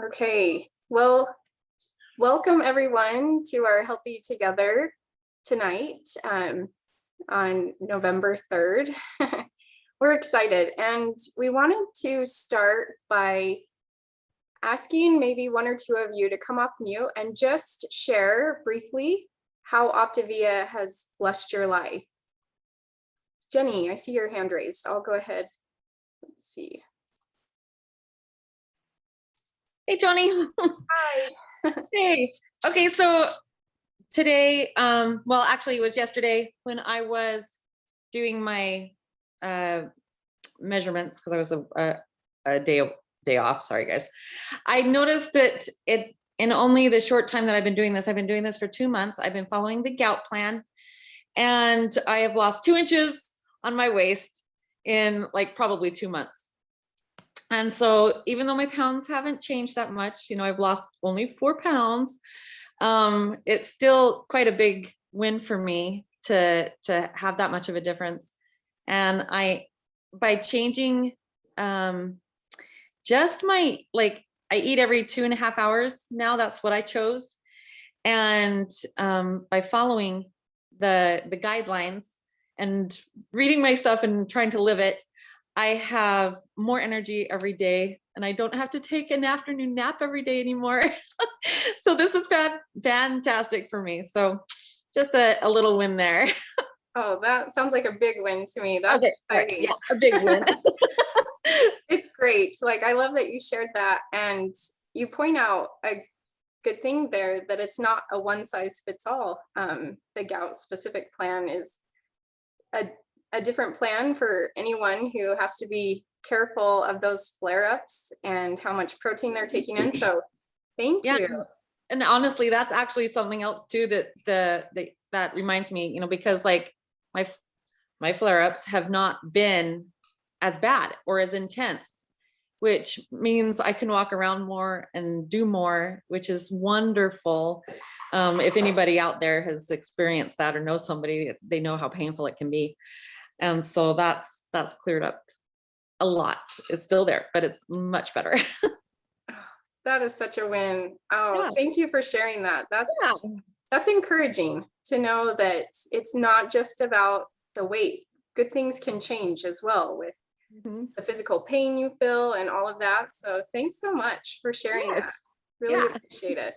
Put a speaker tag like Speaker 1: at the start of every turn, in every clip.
Speaker 1: Okay, well, welcome everyone to our Healthy Together tonight on November 3rd. We're excited, and we wanted to start by asking maybe one or two of you to come off mute and just share briefly how Optavia has blessed your life. Jenny, I see your hand raised. I'll go ahead. Let's see.
Speaker 2: Hey, Toni.
Speaker 1: Hi.
Speaker 2: Hey. Okay, so today, well, actually it was yesterday when I was doing my measurements because I was a day off. Sorry, guys. I noticed that in only the short time that I've been doing this for 2 months. I've been following the gout plan, and I have lost 2 inches on my waist in like probably 2 months. And so even though my pounds haven't changed that much, I've lost only 4 pounds. It's still quite a big win for me to have that much of a difference. And by changing just I eat every 2.5 hours now. That's what I chose. And by following the guidelines and reading my stuff and trying to live it, I have more energy every day, and I don't have to take an afternoon nap every day anymore. So this is fantastic for me. So just a little win there.
Speaker 1: Oh, that sounds like a big win to me. That's
Speaker 2: okay,
Speaker 1: exciting.
Speaker 2: Yeah, a big win.
Speaker 1: It's great. Like, I love that you shared that, and you point out a good thing there, that it's not a one size fits all. The gout specific plan is a different plan for anyone who has to be careful of those flare-ups and how much protein they're taking in. So thank you.
Speaker 2: And honestly, that's actually something else too that reminds me, because like my flare-ups have not been as bad or as intense, which means I can walk around more and do more, which is wonderful. If anybody out there has experienced that or knows somebody, they know how painful it can be. And so that's cleared up a lot. It's still there, but it's much better.
Speaker 1: That is such a win. Oh, yeah. Thank you for sharing that. That's encouraging to know that it's not just about the weight. Good things can change as well with the physical pain you feel and all of that. So thanks so much for sharing that. Really appreciate it.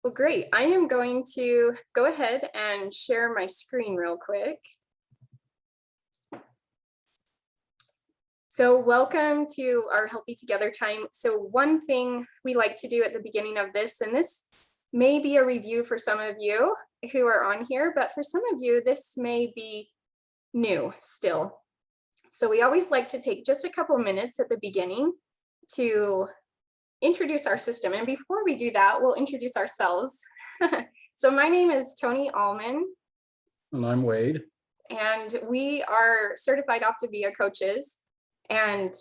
Speaker 1: Well, great. I am going to go ahead and share my screen real quick. So welcome to our Healthy Together time. So one thing we like to do at the beginning of this, and this may be a review for some of you who are on here, but for some of you, this may be new still. So we always like to take just a couple minutes at the beginning to introduce our system. And before we do that, we'll introduce ourselves. So my name is Toni Allman.
Speaker 3: And I'm Wade.
Speaker 1: And we are certified Optavia coaches. And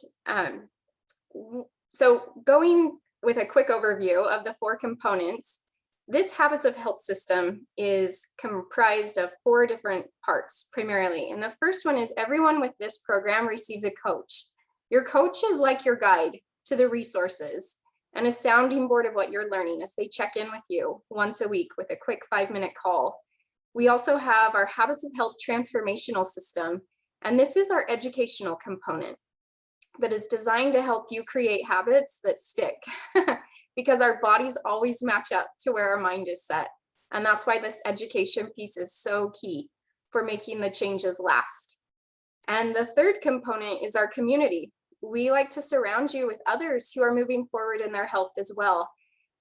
Speaker 1: so going with a quick overview of the 4 components, this Habits of Health system is comprised of 4 different parts primarily. And the first one is everyone with this program receives a coach. Your coach is like your guide to the resources and a sounding board of what you're learning as they check in with you once a week with a quick 5-minute call. We also have our Habits of Health transformational system, and this is our educational component that is designed to help you create habits that stick because our bodies always match up to where our mind is set. And that's why this education piece is so key for making the changes last. And the third component is our community. We like to surround you with others who are moving forward in their health as well.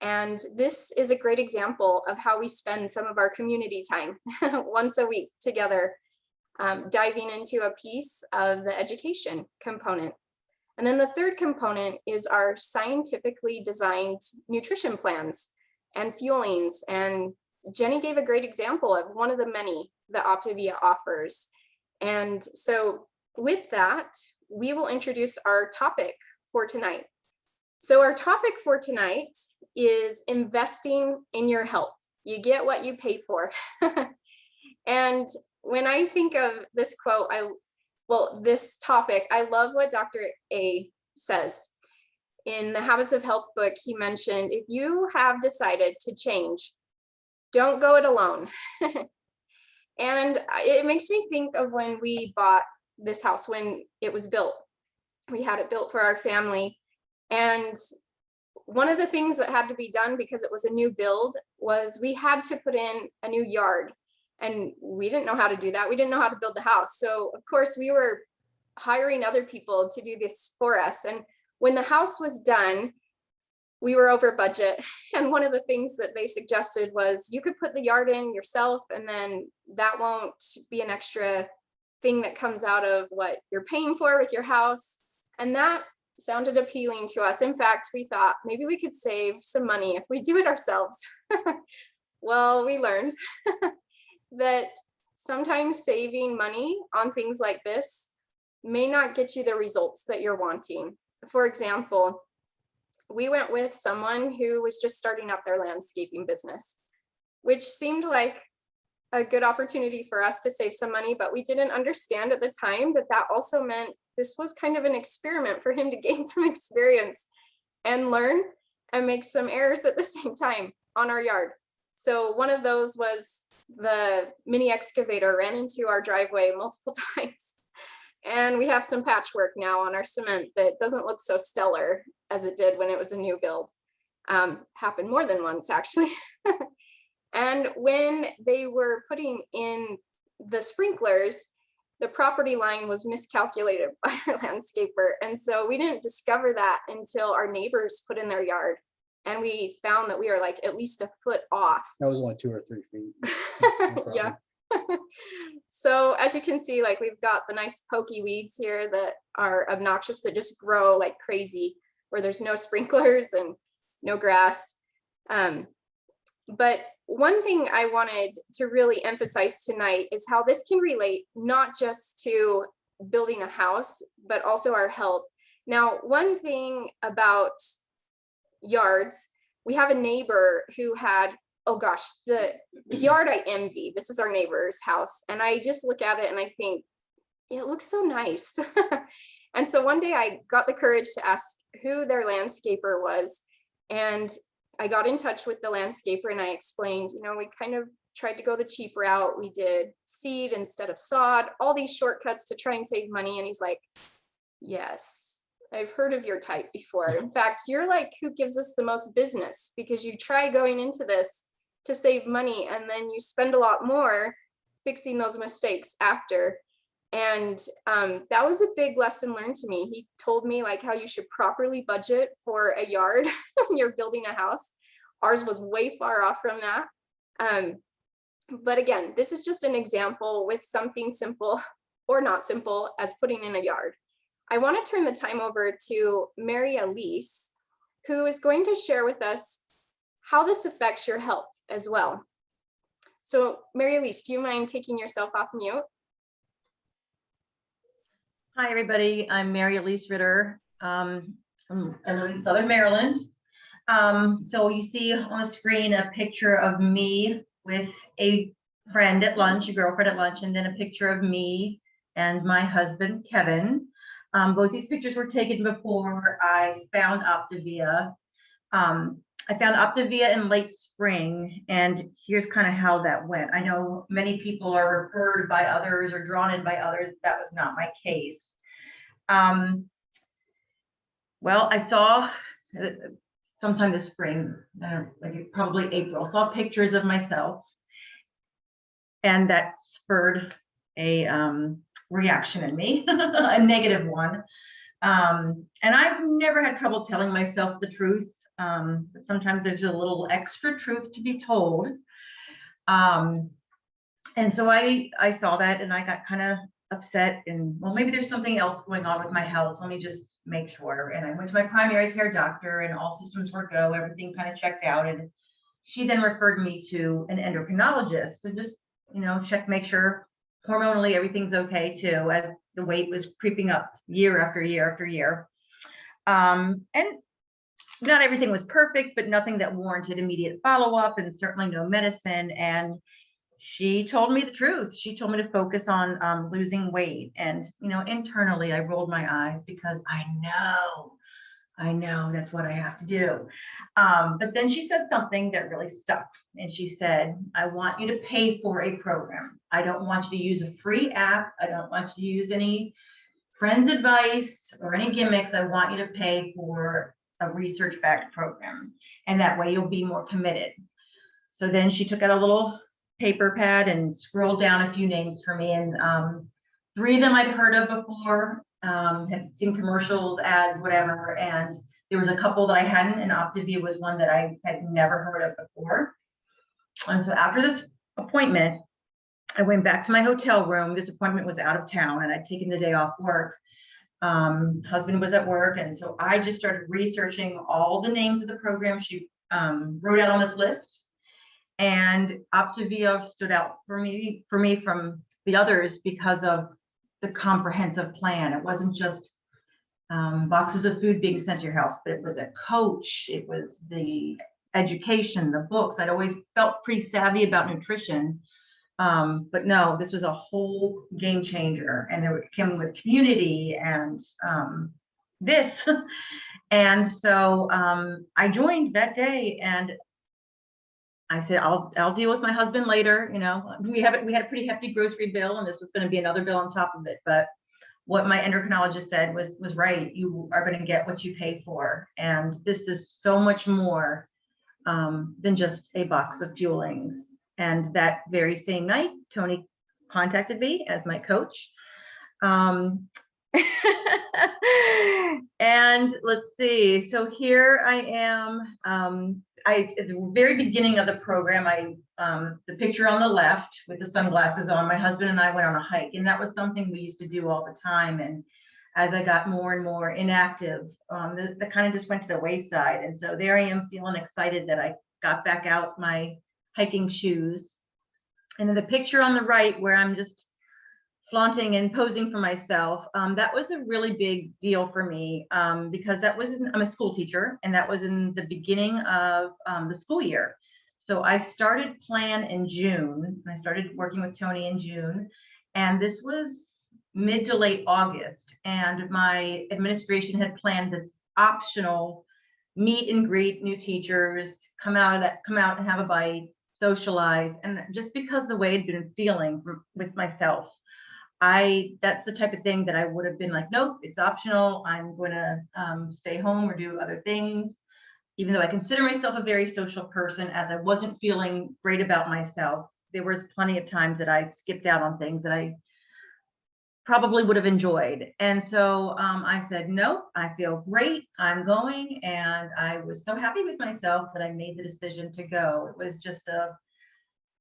Speaker 1: And this is a great example of how we spend some of our community time once a week together, diving into a piece of the education component. And then the third component is our scientifically designed nutrition plans and fuelings. And Jenny gave a great example of one of the many that Optavia offers. And so with that, we will introduce our topic for tonight. So our topic for tonight is investing in your health. You get what you pay for. And when I think of this quote, this topic, I love what Dr. A says. in the Habits of Health book, he mentioned, if you have decided to change, don't go it alone. And it makes me think of when we bought this house, when it was built. We had it built for our family. And one of the things that had to be done, because it was a new build, was we had to put in a new yard. And we didn't know how to do that. We didn't know how to build the house. So of course we were hiring other people to do this for us. And when the house was done, we were over budget. And one of the things that they suggested was you could put the yard in yourself, and then that won't be an extra thing that comes out of what you're paying for with your house. And that sounded appealing to us. In fact, we thought maybe we could save some money if we do it ourselves. Well, we learned that sometimes saving money on things like this may not get you the results that you're wanting. For example, we went with someone who was just starting up their landscaping business, which seemed like a good opportunity for us to save some money, but we didn't understand at the time that that also meant this was kind of an experiment for him to gain some experience and learn and make some errors at the same time on our yard. So one of those was the mini excavator ran into our driveway multiple times. And we have some patchwork now on our cement that doesn't look so stellar as it did when it was a new build. Happened more than once, actually. And when they were putting in the sprinklers, the property line was miscalculated by our landscaper. And so we didn't discover that until our neighbors put in their yard. And we found that we were like at least a foot off.
Speaker 3: That was only 2 or 3 feet. No
Speaker 1: Yeah. So as you can see, like we've got the nice pokey weeds here that are obnoxious, that just grow like crazy, where there's no sprinklers and no grass. But one thing I wanted to really emphasize tonight is how this can relate not just to building a house, but also our health. Now, one thing about yards, we have a neighbor who had, oh gosh, the yard I envy. This is our neighbor's house. And I just look at it and I think, it looks so nice. And so one day I got the courage to ask who their landscaper was. And I got in touch with the landscaper and I explained, you know, we kind of tried to go the cheap route. We did seed instead of sod, all these shortcuts to try and save money. And he's like, yes, I've heard of your type before. In fact, you're like who gives us the most business, because you try going into this to save money and then you spend a lot more fixing those mistakes after. And that was a big lesson learned to me. He told me like how you should properly budget for a yard when you're building a house. Ours was way far off from that. But again, this is just an example with something simple or not simple as putting in a yard. I want to turn the time over to Mary Elise, who is going to share with us how this affects your health as well. So Mary Elise, do you mind taking yourself off mute?
Speaker 4: Hi, everybody. I'm Mary Elise Ritter. I live in Southern Maryland. So you see on the screen a picture of me with a friend at lunch, a girlfriend at lunch, and then a picture of me and my husband, Kevin. Both these pictures were taken before I found Optavia. I found Optavia in late spring, and here's kind of how that went. I know many people are referred by others or drawn in by others. That was not my case. Well, I saw sometime this spring, like probably April, saw pictures of myself, and that spurred a reaction in me, a negative one. And I've never had trouble telling myself the truth. But sometimes there's a little extra truth to be told. And so I saw that and I got kind of upset and, well, maybe there's something else going on with my health. Let me just make sure. And I went to my primary care doctor and all systems were go, everything kind of checked out. And she then referred me to an endocrinologist to just, you know, check, make sure hormonally everything's okay too, as the weight was creeping up year after year after year. And not everything was perfect, but nothing that warranted immediate follow-up and certainly no medicine. And she told me the truth. She told me to focus on losing weight. And, you know, internally I rolled my eyes because I know I know, that's what I have to do. But then she said something that really stuck. And she said, I want you to pay for a program. I don't want you to use a free app. I don't want you to use any friends' advice or any gimmicks. I want you to pay for a research-backed program. And that way you'll be more committed. So then she took out a little paper pad and scrolled down a few names for me. And 3 of them I'd heard of before, had seen commercials, ads, whatever. And there was a couple that I hadn't, and Optavia was one that I had never heard of before. And so after this appointment, I went back to my hotel room. This appointment was out of town and I'd taken the day off work. Husband was at work. And so I just started researching all the names of the programs she wrote out on this list. And Optavia stood out for me from the others because of the comprehensive plan. It wasn't just boxes of food being sent to your house, but it was a coach. It was the education, the books. I'd always felt pretty savvy about nutrition. But no, this was a whole game changer. And it came with community and this. And so I joined that day, and I said, I'll deal with my husband later. You know, we had a pretty hefty grocery bill, and this was going to be another bill on top of it. But what my endocrinologist said was right. You are going to get what you pay for. And this is so much more than just a box of fuelings. And that very same night, Toni contacted me as my coach. And let's see, so here I am. At the very beginning of the program, the picture on the left with the sunglasses on, my husband and I went on a hike, and that was something we used to do all the time. And as I got more and more inactive, that kind of just went to the wayside. And so there I am feeling excited that I got back out my hiking shoes. And then the picture on the right where I'm just flaunting and posing for myself, that was a really big deal for me, because I'm a school teacher, and that was in the beginning of the school year. So I started plan in June. I started working with Toni in June, and this was mid to late August. And my administration had planned this optional meet and greet new teachers, come out and have a bite, socialize. And just because the way I'd been feeling with myself, that's the type of thing that I would have been like, nope, it's optional. I'm going to stay home or do other things. Even though I consider myself a very social person, as I wasn't feeling great about myself, there was plenty of times that I skipped out on things that I probably would have enjoyed. And so I said, nope, I feel great. I'm going. And I was so happy with myself that I made the decision to go. It was just a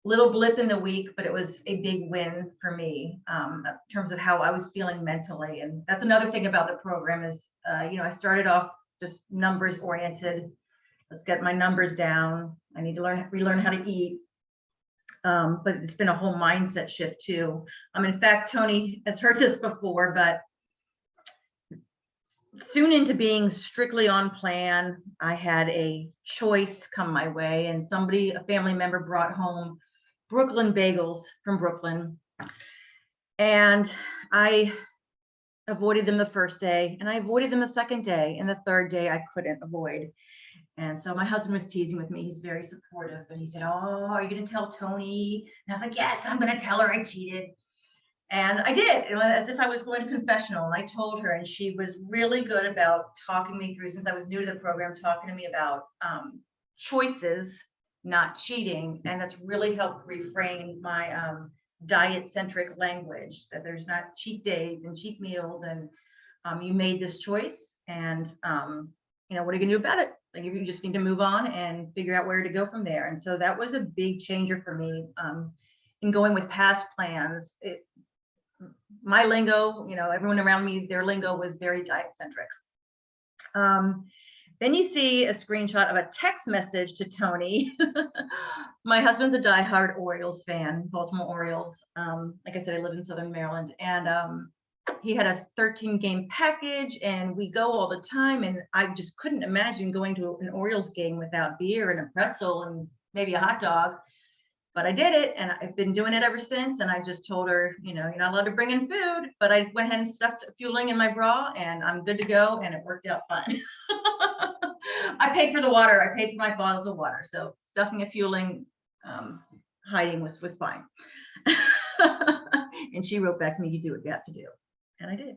Speaker 4: little blip in the week, but it was a big win for me in terms of how I was feeling mentally. And that's another thing about the program is, I started off just numbers oriented. Let's get my numbers down. I need to relearn how to eat. But it's been a whole mindset shift too. In fact, Toni has heard this before, but soon into being strictly on plan, I had a choice come my way, and a family member brought home Brooklyn bagels from Brooklyn. And I avoided them the first day, and I avoided them the second day, and the third day I couldn't avoid. And so my husband was teasing with me. He's very supportive. And he said, oh, are you going to tell Toni? And I was like, yes, I'm going to tell her I cheated. And I did. It was as if I was going to confessional. And I told her, and she was really good about talking me through, since I was new to the program, talking to me about choices, not cheating. And that's really helped reframe my diet-centric language, that there's not cheat days and cheat meals. And you made this choice, and what are you going to do about it? Like, you just need to move on and figure out where to go from there. And so that was a big changer for me in going with past plans. My lingo, everyone around me, their lingo was very diet centric. Then you see a screenshot of a text message to Toni. My husband's a diehard Orioles fan, Baltimore Orioles. Like I said, I live in Southern Maryland, and he had a 13-game package, and we go all the time. And I just couldn't imagine going to an Orioles game without beer and a pretzel and maybe a hot dog. But I did it, and I've been doing it ever since. And I just told her, you're not allowed to bring in food, but I went ahead and stuffed fueling in my bra, and I'm good to go. And it worked out fine. I paid for the water. I paid for my bottles of water. So stuffing and fueling, hiding was fine. And she wrote back to me, you do what you have to do. And I did.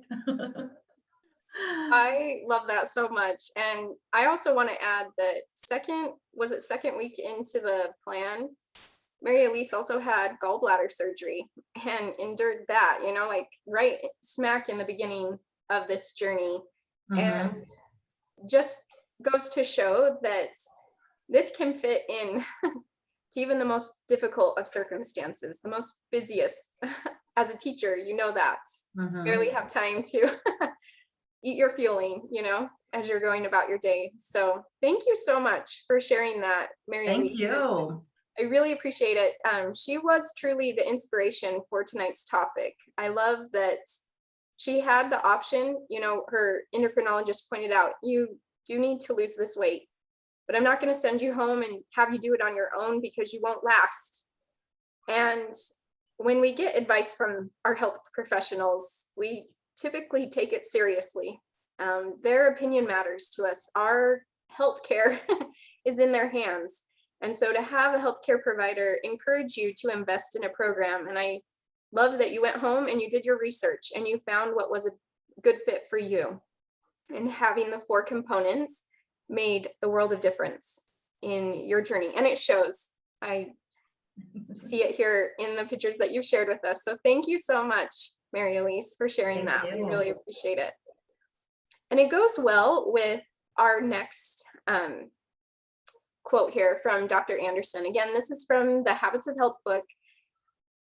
Speaker 1: I love that so much. And I also want to add that second week into the plan, Mary Elise also had gallbladder surgery and endured that, like right smack in the beginning of this journey. And just goes to show that this can fit in to even the most difficult of circumstances, the most busiest. As a teacher, that barely have time to eat your fueling, as you're going about your day. So thank you so much for sharing that, Mary Elise.
Speaker 4: Thank you.
Speaker 1: I really appreciate it. She was truly the inspiration for tonight's topic. I love that she had the option, her endocrinologist pointed out, you do need to lose this weight, but I'm not going to send you home and have you do it on your own because you won't last. And when we get advice from our health professionals, we typically take it seriously. Their opinion matters to us. Our healthcare is in their hands. And so to have a healthcare provider encourage you to invest in a program, and I love that you went home and you did your research and you found what was a good fit for you. And having the 4 components made the world of difference in your journey. And it shows. I see it here in the pictures that you've shared with us. So thank you so much, Mary Elise, for sharing that. We really appreciate it. And it goes well with our next quote here from Dr. Anderson. Again, this is from the Habits of Health book,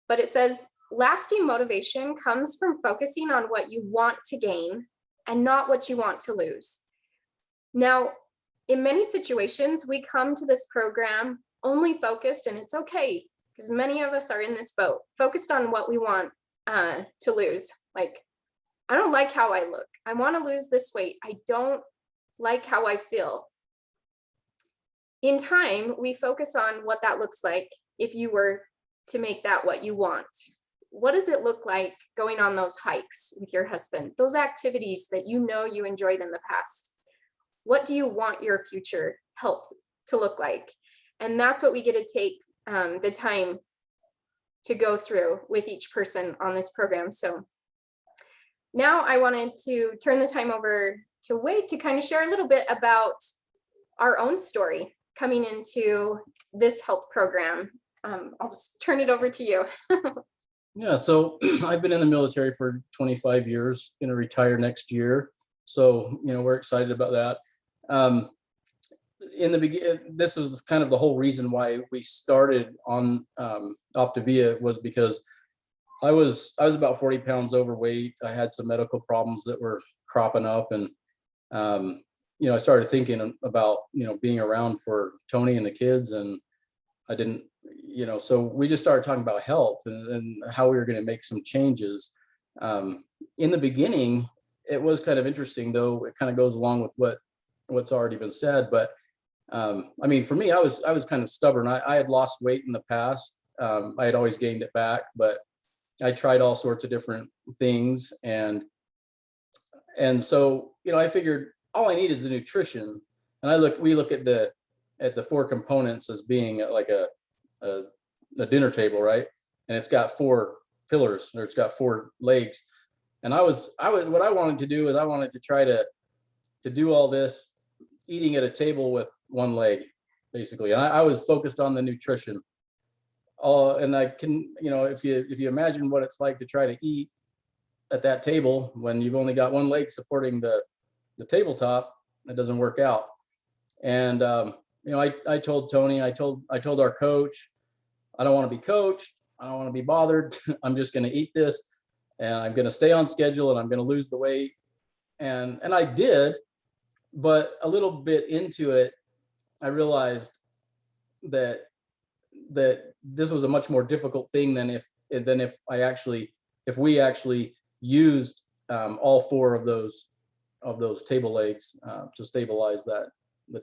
Speaker 1: but it says, lasting motivation comes from focusing on what you want to gain and not what you want to lose. Now, in many situations, we come to this program only focused, and it's okay, because many of us are in this boat, focused on what we want to lose. Like, I don't like how I look. I want to lose this weight. I don't like how I feel. In time, we focus on what that looks like if you were to make that what you want. What does it look like going on those hikes with your husband? Those activities that you enjoyed in the past. What do you want your future health to look like? And that's what we get to take the time to go through with each person on this program. So now I wanted to turn the time over to Wade to kind of share a little bit about our own story coming into this health program. I'll just turn it over to you.
Speaker 3: Yeah, so I've been in the military for 25 years, going to retire next year. So, we're excited about that. In the beginning, this was kind of the whole reason why we started on Optavia, was because I was about 40 pounds overweight. I had some medical problems that were cropping up, and I started thinking about being around for Toni and the kids, and I didn't, so we just started talking about health and how we were going to make some changes. In the beginning, it was kind of interesting, though. It kind of goes along with what's already been said, but for me, I was kind of stubborn. I had lost weight in the past. I had always gained it back, but I tried all sorts of different things, and so I figured all I need is the nutrition. And we look at the 4 components as being like a dinner table, right? And it's got 4 pillars, or it's got 4 legs. And what I wanted to do is I wanted to try to do all this eating at a table with 1 leg, basically. And I was focused on the nutrition. And I can, if you imagine what it's like to try to eat at that table when you've only got 1 leg supporting the tabletop, that doesn't work out. And I told Toni, I told our coach, I don't want to be coached. I don't want to be bothered. I'm just going to eat this, and I'm going to stay on schedule, and I'm going to lose the weight. And I did, but a little bit into it, I realized that this was a much more difficult thing than if we actually used all 4 of those table legs to stabilize the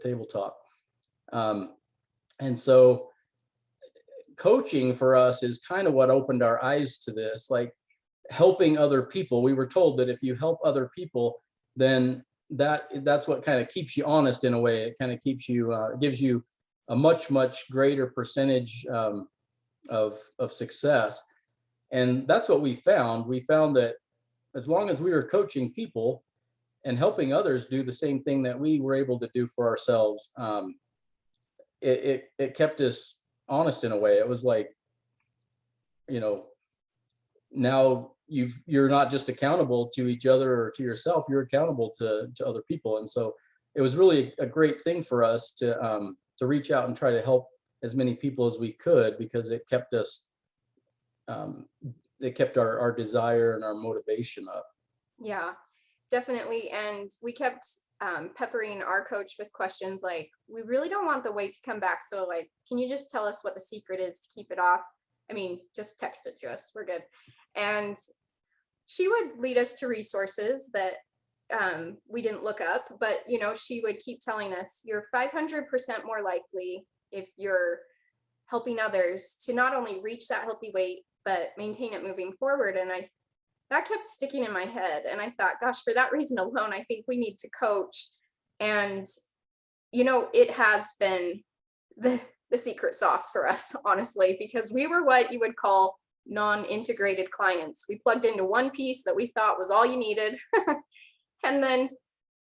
Speaker 3: tabletop. And so coaching for us is kind of what opened our eyes to this, like helping other people. We were told that if you help other people, then that's what kind of keeps you honest in a way. It kind of keeps you, gives you a much greater percentage of success. And that's what we found. We found that as long as we were coaching people and helping others do the same thing that we were able to do for ourselves, it kept us honest in a way. It was like, now you're not just accountable to each other or to yourself, you're accountable to other people. And so it was really a great thing for us to reach out and try to help as many people as we could, because it kept us, it kept our desire and our motivation up.
Speaker 1: Yeah, definitely. And we kept peppering our coach with questions like, we really don't want the weight to come back. So like, can you just tell us what the secret is to keep it off? I mean, just text it to us. We're good. And she would lead us to resources that we didn't look up, but she would keep telling us you're 500% more likely if you're helping others to not only reach that healthy weight, but maintain it moving forward. And that kept sticking in my head. And I thought, gosh, for that reason alone, I think we need to coach. And, it has been the secret sauce for us, honestly, because we were what you would call non-integrated clients. We plugged into one piece that we thought was all you needed and then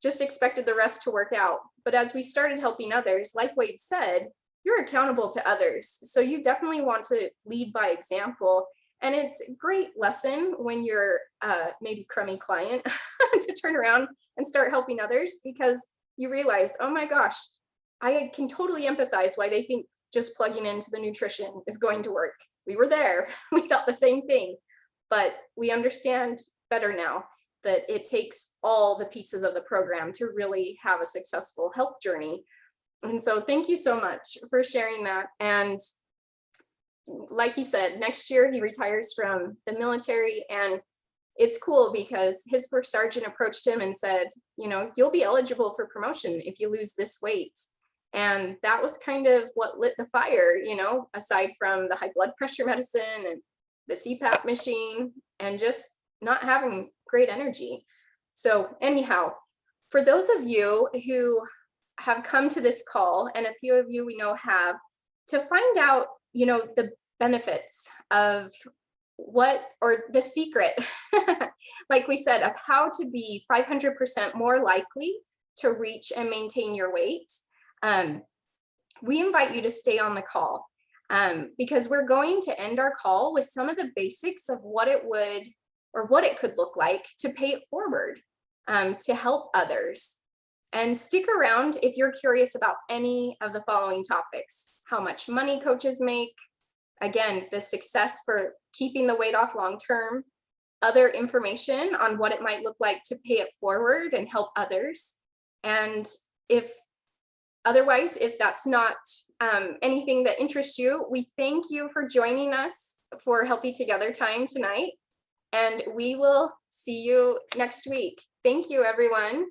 Speaker 1: just expected the rest to work out. But as we started helping others, like Wade said, you're accountable to others. So you definitely want to lead by example. And it's a great lesson when you're maybe crummy client to turn around and start helping others, because you realize, oh my gosh, I can totally empathize why they think just plugging into the nutrition is going to work. We were there, we thought the same thing, but we understand better now that it takes all the pieces of the program to really have a successful health journey. And so thank you so much for sharing that. And like he said, next year he retires from the military, and it's cool because his first sergeant approached him and said, you'll be eligible for promotion if you lose this weight. And that was kind of what lit the fire, aside from the high blood pressure medicine and the CPAP machine and just not having great energy. So anyhow, for those of you who have come to this call, and a few of you we know have, to find out, the benefits of the secret, like we said, of how to be 500% more likely to reach and maintain your weight, we invite you to stay on the call, because we're going to end our call with some of the basics of what it would, or what it could look like to pay it forward, to help others. And stick around if you're curious about any of the following topics: how much money coaches make, again, the success for keeping the weight off long-term, other information on what it might look like to pay it forward and help others. And if that's not anything that interests you, we thank you for joining us for Healthy Together time tonight. And we will see you next week. Thank you, everyone.